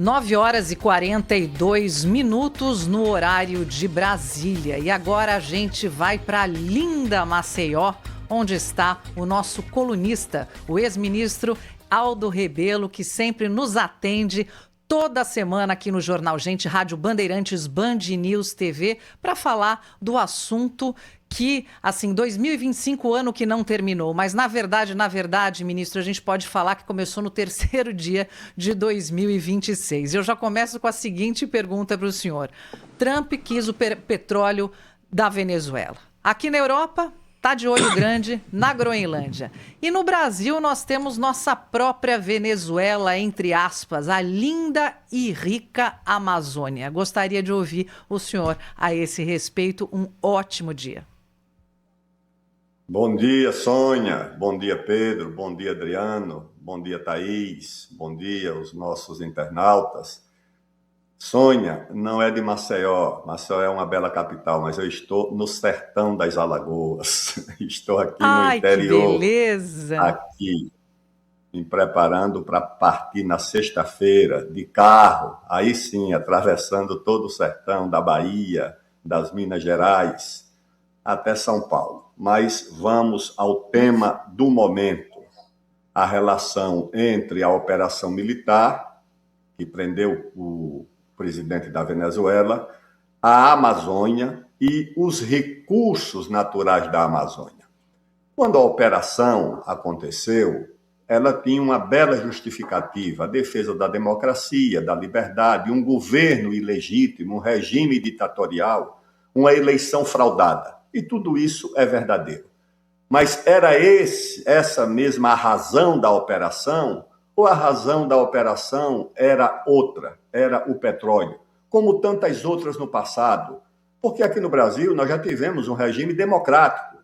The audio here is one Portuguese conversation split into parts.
9h42 no horário de Brasília. E agora a gente vai para a linda Maceió, onde está o nosso colunista, o ex-ministro Aldo Rebelo, que sempre nos atende toda semana aqui no Jornal Gente, Rádio Bandeirantes, Band News TV, para falar do assunto que, assim, 2025, ano que não terminou, mas na verdade, ministro, a gente pode falar que começou no terceiro dia de 2026. Eu já começo com a seguinte pergunta para o senhor. Trump quis o petróleo da Venezuela. Aqui na Europa, tá de olho grande na Groenlândia. E no Brasil, nós temos nossa própria Venezuela, entre aspas, a linda e rica Amazônia. Gostaria de ouvir o senhor a esse respeito. Um ótimo dia. Bom dia, Sônia. Bom dia, Pedro. Bom dia, Adriano. Bom dia, Thaís. Bom dia, os nossos internautas. Sônia, não é de Maceió. Maceió é uma bela capital, mas eu estou no sertão das Alagoas. Estou aqui no interior. Que beleza! Aqui, me preparando para partir na sexta-feira de carro. Aí sim, atravessando todo o sertão da Bahia, das Minas Gerais, até São Paulo. Mas vamos ao tema do momento, a relação entre a operação militar, que prendeu o presidente da Venezuela, a Amazônia e os recursos naturais da Amazônia. Quando a operação aconteceu, ela tinha uma bela justificativa, a defesa da democracia, da liberdade, um governo ilegítimo, um regime ditatorial, uma eleição fraudada. E tudo isso é verdadeiro. Mas era essa mesma a razão da operação, ou a razão da operação era outra, era o petróleo, como tantas outras no passado? Porque aqui no Brasil nós já tivemos um regime democrático,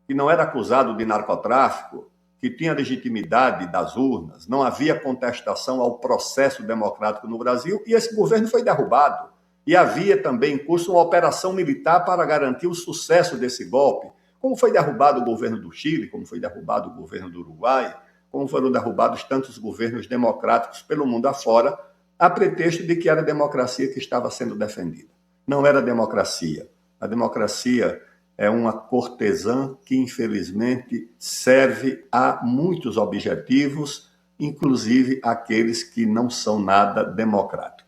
que não era acusado de narcotráfico, que tinha legitimidade das urnas, não havia contestação ao processo democrático no Brasil, e esse governo foi derrubado. E havia também em curso uma operação militar para garantir o sucesso desse golpe, como foi derrubado o governo do Chile, como foi derrubado o governo do Uruguai, como foram derrubados tantos governos democráticos pelo mundo afora, a pretexto de que era a democracia que estava sendo defendida. Não era democracia. A democracia é uma cortesã que, infelizmente, serve a muitos objetivos, inclusive aqueles que não são nada democráticos.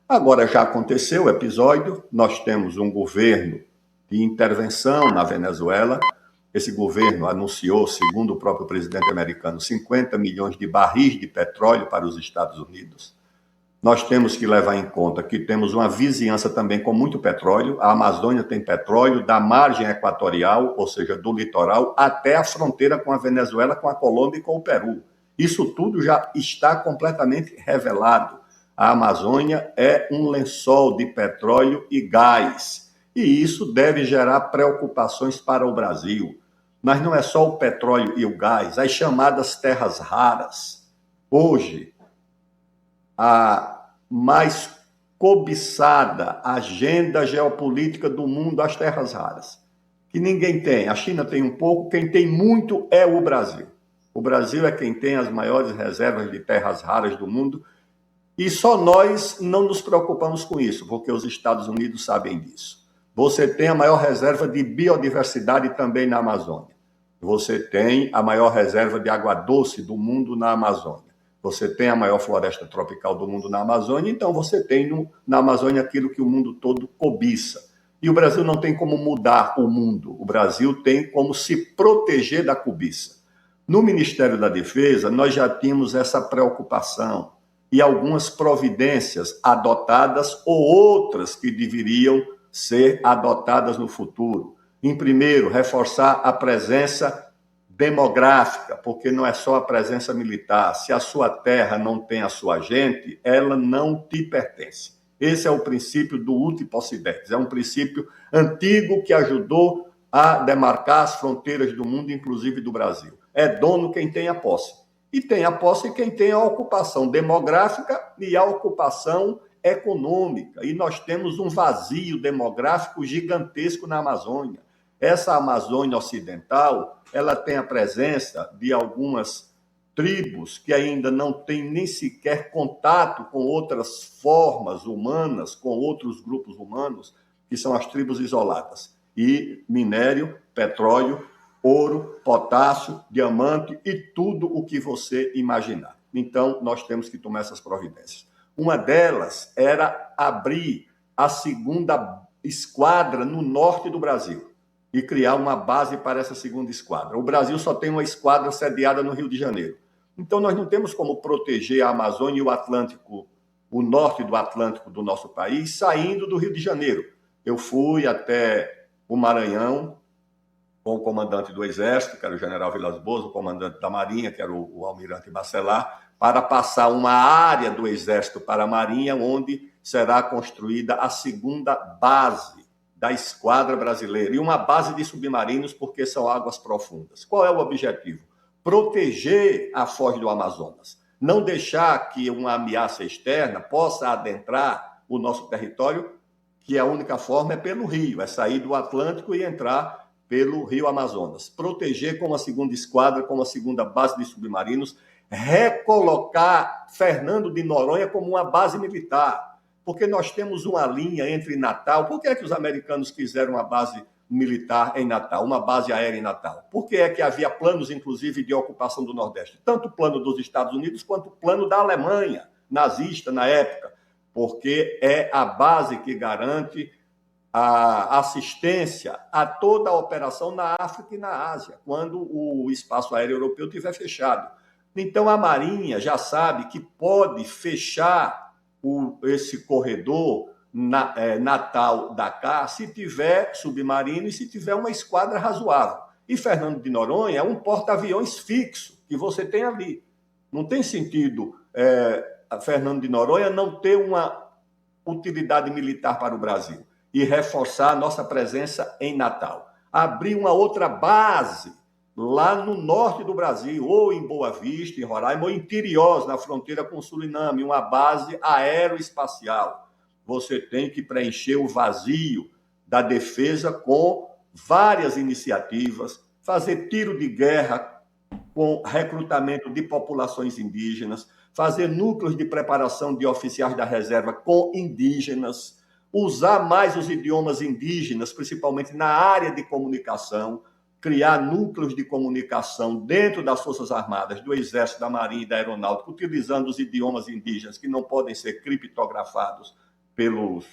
Agora já aconteceu o episódio, nós temos um governo de intervenção na Venezuela. Esse governo anunciou, segundo o próprio presidente americano, 50 milhões de barris de petróleo para os Estados Unidos. Nós temos que levar em conta que temos uma vizinhança também com muito petróleo. A Amazônia tem petróleo da margem equatorial, ou seja, do litoral, até a fronteira com a Venezuela, com a Colômbia e com o Peru. Isso tudo já está completamente revelado. A Amazônia é um lençol de petróleo e gás, e isso deve gerar preocupações para o Brasil. Mas não é só o petróleo e o gás, as chamadas terras raras. Hoje, a mais cobiçada agenda geopolítica do mundo, as terras raras, que ninguém tem. A China tem um pouco, quem tem muito é o Brasil. O Brasil é quem tem as maiores reservas de terras raras do mundo, e só nós não nos preocupamos com isso, porque os Estados Unidos sabem disso. Você tem a maior reserva de biodiversidade também na Amazônia. Você tem a maior reserva de água doce do mundo na Amazônia. Você tem a maior floresta tropical do mundo na Amazônia, então você tem na Amazônia aquilo que o mundo todo cobiça. E o Brasil não tem como mudar o mundo. O Brasil tem como se proteger da cobiça. No Ministério da Defesa, nós já tínhamos essa preocupação e algumas providências adotadas ou outras que deveriam ser adotadas no futuro. Em primeiro, reforçar a presença demográfica, porque não é só a presença militar. Se a sua terra não tem a sua gente, ela não te pertence. Esse é o princípio do uti possidetis. É um princípio antigo que ajudou a demarcar as fronteiras do mundo, inclusive do Brasil. É dono quem tem a posse. E tem a posse quem tem a ocupação demográfica e a ocupação econômica. E nós temos um vazio demográfico gigantesco na Amazônia. Essa Amazônia Ocidental, ela tem a presença de algumas tribos que ainda não têm nem sequer contato com outras formas humanas, com outros grupos humanos, que são as tribos isoladas. E minério, petróleo, ouro, potássio, diamante e tudo o que você imaginar. Então, nós temos que tomar essas providências. Uma delas era abrir a segunda esquadra no norte do Brasil e criar uma base para essa segunda esquadra. O Brasil só tem uma esquadra sediada no Rio de Janeiro. Então, nós não temos como proteger a Amazônia e o Atlântico, o norte do Atlântico do nosso país, saindo do Rio de Janeiro. Eu fui até o Maranhão com o comandante do Exército, que era o general Vilas Boas, o comandante da Marinha, que era o almirante Bacelar, para passar uma área do Exército para a Marinha, onde será construída a segunda base da esquadra brasileira, e uma base de submarinos, porque são águas profundas. Qual é o objetivo? Proteger a foz do Amazonas, não deixar que uma ameaça externa possa adentrar o nosso território, que a única forma é pelo rio, é sair do Atlântico e entrar pelo rio Amazonas. Proteger com a segunda esquadra, com a segunda base de submarinos, recolocar Fernando de Noronha como uma base militar, porque nós temos uma linha entre Natal. Por que é que os americanos quiseram uma base militar em Natal, uma base aérea em Natal? Por que é que havia planos, inclusive, de ocupação do Nordeste? Tanto o plano dos Estados Unidos quanto o plano da Alemanha, nazista na época, porque é a base que garante a assistência a toda a operação na África e na Ásia, quando o espaço aéreo europeu estiver fechado. Então, a Marinha já sabe que pode fechar esse corredor Natal-Dakar se tiver submarino e se tiver uma esquadra razoável. E Fernando de Noronha é um porta-aviões fixo que você tem ali. Não tem sentido Fernando de Noronha não ter uma utilidade militar para o Brasil e reforçar a nossa presença em Natal. Abrir uma outra base lá no norte do Brasil, ou em Boa Vista, em Roraima, ou em Tiriós, na fronteira com o Suriname, uma base aeroespacial. Você tem que preencher o vazio da defesa com várias iniciativas, fazer tiro de guerra com recrutamento de populações indígenas, fazer núcleos de preparação de oficiais da reserva com indígenas, usar mais os idiomas indígenas, principalmente na área de comunicação, criar núcleos de comunicação dentro das Forças Armadas, do Exército, da Marinha e da Aeronáutica, utilizando os idiomas indígenas que não podem ser criptografados pelos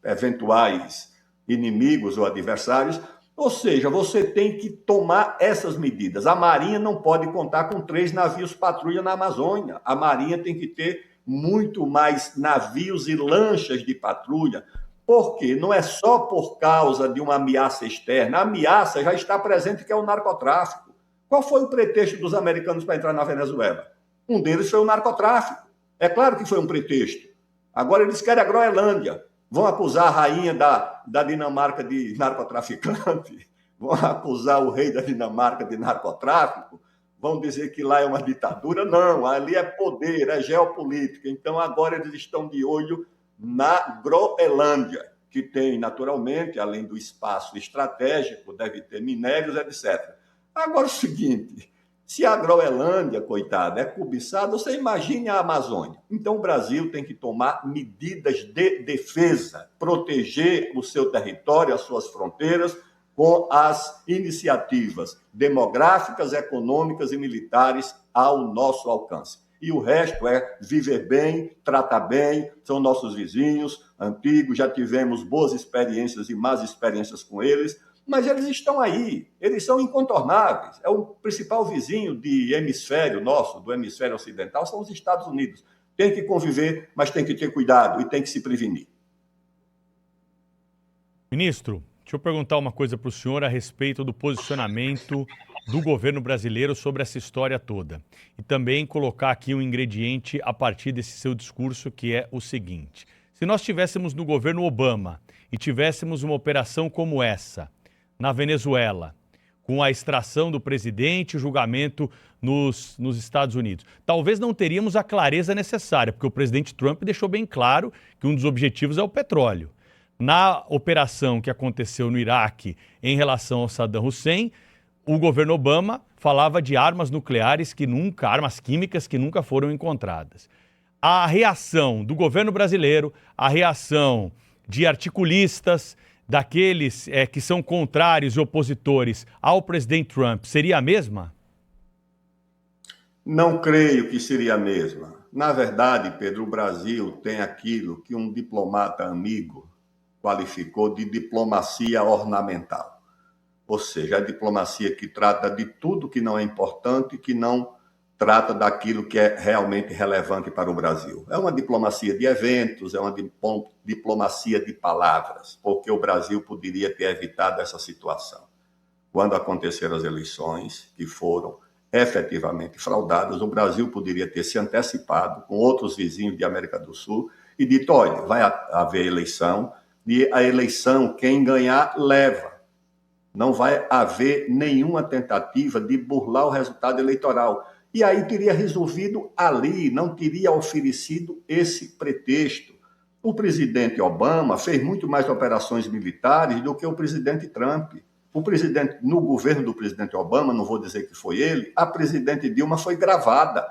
eventuais inimigos ou adversários. Ou seja, você tem que tomar essas medidas. A Marinha não pode contar com 3 navios patrulha na Amazônia. A Marinha tem que ter muito mais navios e lanchas de patrulha, porque não é só por causa de uma ameaça externa. A ameaça já está presente, que é o narcotráfico. Qual foi o pretexto dos americanos para entrar na Venezuela? Um deles foi o narcotráfico. É claro que foi um pretexto. Agora eles querem a Groenlândia. Vão acusar a rainha da Dinamarca de narcotraficante, vão acusar o rei da Dinamarca de narcotráfico, vão dizer que lá é uma ditadura. Não, ali é poder, é geopolítica. Então agora eles estão de olho na Groenlândia, que tem, naturalmente, além do espaço estratégico, deve ter minérios, etc. Agora, o seguinte, se a Groenlândia, coitada, é cobiçada, você imagine a Amazônia. Então, o Brasil tem que tomar medidas de defesa, proteger o seu território, as suas fronteiras, com as iniciativas demográficas, econômicas e militares ao nosso alcance. E o resto é viver bem, tratar bem, são nossos vizinhos antigos, já tivemos boas experiências e más experiências com eles, mas eles estão aí, eles são incontornáveis. É o principal vizinho de hemisfério nosso, do hemisfério ocidental, são os Estados Unidos. Tem que conviver, mas tem que ter cuidado e tem que se prevenir. Ministro, deixa eu perguntar uma coisa para o senhor a respeito do posicionamento do governo brasileiro sobre essa história toda. E também colocar aqui um ingrediente a partir desse seu discurso, que é o seguinte: se nós estivéssemos no governo Obama e tivéssemos uma operação como essa na Venezuela, com a extração do presidente e o julgamento nos Estados Unidos, talvez não teríamos a clareza necessária, porque o presidente Trump deixou bem claro que um dos objetivos é o petróleo. Na operação que aconteceu no Iraque em relação ao Saddam Hussein, o governo Obama falava de armas nucleares armas químicas que nunca foram encontradas. A reação do governo brasileiro, a reação de articulistas, daqueles que são contrários e opositores ao presidente Trump, seria a mesma? Não creio que seria a mesma. Na verdade, Pedro, o Brasil tem aquilo que um diplomata amigo qualificou de diplomacia ornamental. Ou seja, a diplomacia que trata de tudo que não é importante, que não trata daquilo que é realmente relevante para o Brasil. É uma diplomacia de eventos, é uma diplomacia de palavras, porque o Brasil poderia ter evitado essa situação. Quando aconteceram as eleições, que foram efetivamente fraudadas, o Brasil poderia ter se antecipado com outros vizinhos de América do Sul e dito, olha, vai haver eleição, e a eleição, quem ganhar, leva. Não vai haver nenhuma tentativa de burlar o resultado eleitoral. E aí teria resolvido ali, não teria oferecido esse pretexto. O presidente Obama fez muito mais operações militares do que o presidente Trump. No governo do presidente Obama, não vou dizer que foi ele, a presidente Dilma foi gravada.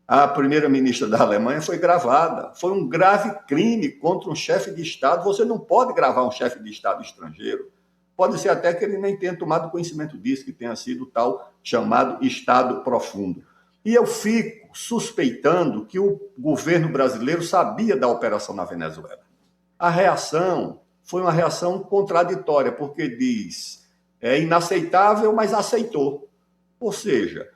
A primeira-ministra da Alemanha foi gravada. Foi um grave crime contra um chefe de Estado. Você não pode gravar um chefe de Estado estrangeiro. Pode ser até que ele nem tenha tomado conhecimento disso, que tenha sido tal chamado Estado profundo. E eu fico suspeitando que o governo brasileiro sabia da operação na Venezuela. A reação foi uma reação contraditória, porque diz, é inaceitável, mas aceitou. Ou seja,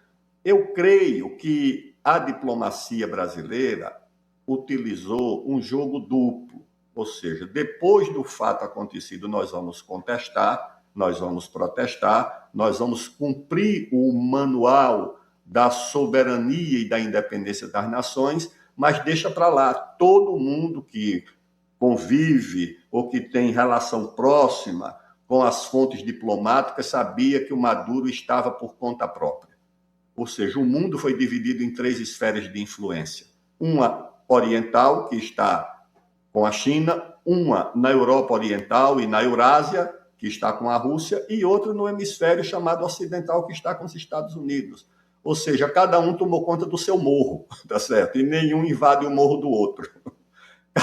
eu creio que a diplomacia brasileira utilizou um jogo duplo. Ou seja, depois do fato acontecido, nós vamos contestar, nós vamos protestar, nós vamos cumprir o manual da soberania e da independência das nações, mas deixa para lá todo mundo que convive ou que tem relação próxima com as fontes diplomáticas sabia que o Maduro estava por conta própria. Ou seja, o mundo foi dividido em 3 esferas de influência. Uma oriental, que está com a China, uma na Europa Oriental e na Eurásia, que está com a Rússia, e outra no hemisfério chamado ocidental, que está com os Estados Unidos. Ou seja, cada um tomou conta do seu morro, tá certo? E nenhum invade o morro do outro.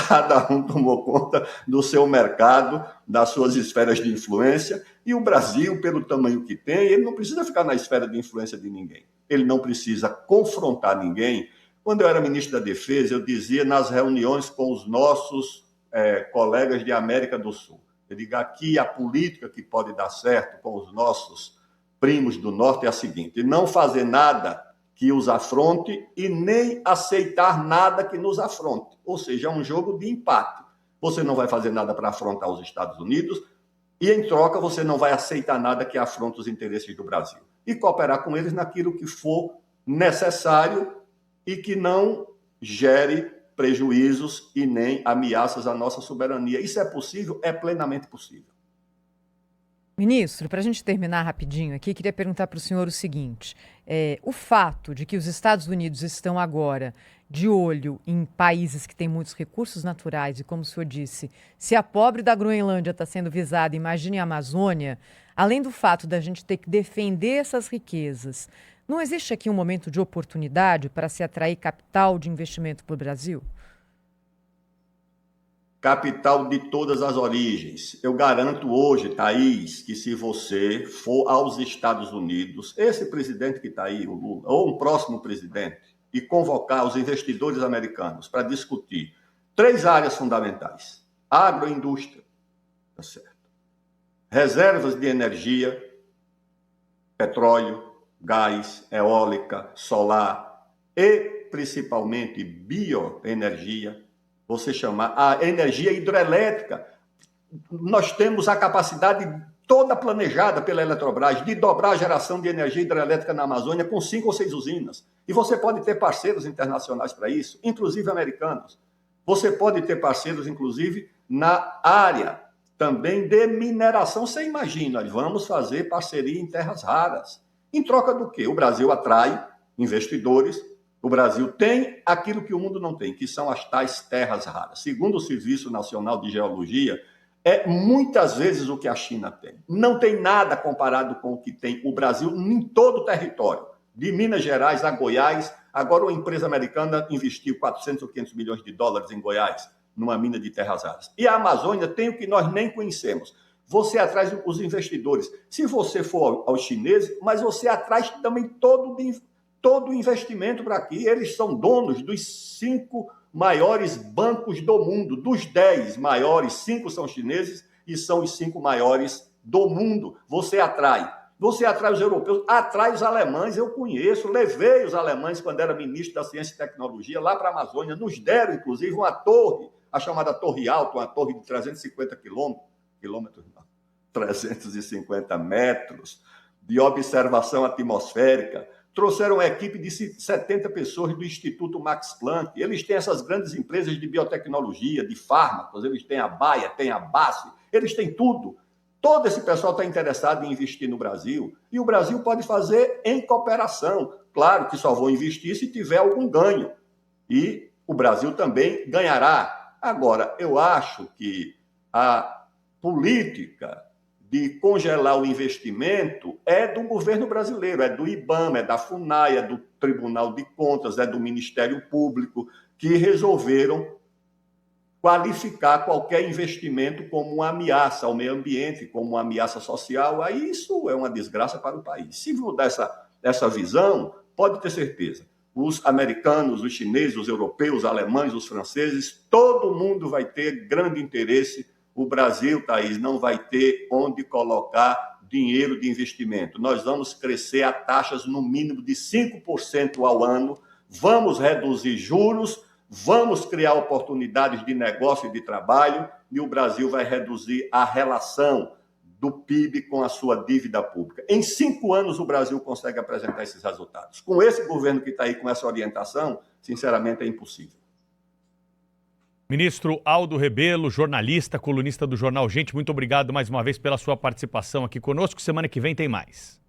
Cada um tomou conta do seu mercado, das suas esferas de influência, e o Brasil, pelo tamanho que tem, ele não precisa ficar na esfera de influência de ninguém. Ele não precisa confrontar ninguém. Quando eu era ministro da Defesa, eu dizia nas reuniões com os nossos colegas de América do Sul, eu digo, aqui a política que pode dar certo com os nossos primos do Norte é a seguinte, não fazer nada que os afronte e nem aceitar nada que nos afronte. Ou seja, é um jogo de empate. Você não vai fazer nada para afrontar os Estados Unidos e, em troca, você não vai aceitar nada que afronte os interesses do Brasil. E cooperar com eles naquilo que for necessário e que não gere prejuízos e nem ameaças à nossa soberania. Isso é possível? É plenamente possível. Ministro, para a gente terminar rapidinho aqui, queria perguntar para o senhor o seguinte, o fato de que os Estados Unidos estão agora de olho em países que têm muitos recursos naturais e, como o senhor disse, se a pobre da Groenlândia está sendo visada, imagine a Amazônia, além do fato da gente ter que defender essas riquezas, não existe aqui um momento de oportunidade para se atrair capital de investimento para o Brasil? Capital de todas as origens. Eu garanto hoje, Thaís, que se você for aos Estados Unidos, esse presidente que está aí, o Lula, ou um próximo presidente, e convocar os investidores americanos para discutir 3 áreas fundamentais. Agroindústria, tá certo? Reservas de energia, petróleo, gás, eólica, solar e, principalmente, bioenergia. Você chamar a energia hidrelétrica. Nós temos a capacidade toda planejada pela Eletrobras de dobrar a geração de energia hidrelétrica na Amazônia com 5 ou 6 usinas. E você pode ter parceiros internacionais para isso, inclusive americanos. Você pode ter parceiros, inclusive, na área também de mineração. Você imagina, vamos fazer parceria em terras raras. Em troca do quê? O Brasil atrai investidores. O Brasil tem aquilo que o mundo não tem, que são as tais terras raras. Segundo o Serviço Nacional de Geologia, é muitas vezes o que a China tem. Não tem nada comparado com o que tem o Brasil em todo o território, de Minas Gerais a Goiás. Agora uma empresa americana investiu 400 ou 500 milhões de dólares em Goiás, numa mina de terras raras. E a Amazônia tem o que nós nem conhecemos. Você atrai os investidores. Se você for aos chineses, mas você atrai também todo o investimento para aqui. Eles são donos dos 5 maiores bancos do mundo. Dos 10 maiores, 5 são chineses e são os 5 maiores do mundo. Você atrai os europeus, atrai os alemães. Eu conheço, levei os alemães quando era ministro da Ciência e Tecnologia lá para a Amazônia. Nos deram, inclusive, uma torre, a chamada Torre Alto, uma torre de 350 350 metros de observação atmosférica. Trouxeram uma equipe de 70 pessoas do Instituto Max Planck. Eles têm essas grandes empresas de biotecnologia, de fármacos, eles têm a Baia, têm a BASF, eles têm tudo. Todo esse pessoal está interessado em investir no Brasil e o Brasil pode fazer em cooperação. Claro que só vou investir se tiver algum ganho. E o Brasil também ganhará. Agora, eu acho que a política de congelar o investimento é do governo brasileiro, é do IBAMA, é da FUNAI, é do Tribunal de Contas, é do Ministério Público, que resolveram qualificar qualquer investimento como uma ameaça ao meio ambiente, como uma ameaça social. Aí isso é uma desgraça para o país. Se mudar essa visão, pode ter certeza, os americanos, os chineses, os europeus, os alemães, os franceses, todo mundo vai ter grande interesse. O Brasil, Thaís, não vai ter onde colocar dinheiro de investimento. Nós vamos crescer a taxas no mínimo de 5% ao ano, vamos reduzir juros, vamos criar oportunidades de negócio e de trabalho, e o Brasil vai reduzir a relação do PIB com a sua dívida pública. Em 5 anos, o Brasil consegue apresentar esses resultados. Com esse governo que está aí, com essa orientação, sinceramente, é impossível. Ministro Aldo Rebelo, jornalista, colunista do Jornal Gente, muito obrigado mais uma vez pela sua participação aqui conosco. Semana que vem tem mais.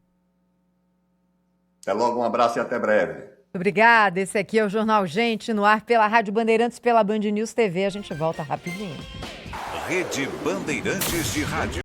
Até logo, um abraço e até breve. Obrigada. Esse aqui é o Jornal Gente, no ar pela Rádio Bandeirantes, pela Band News TV. A gente volta rapidinho. Rede Bandeirantes de Rádio.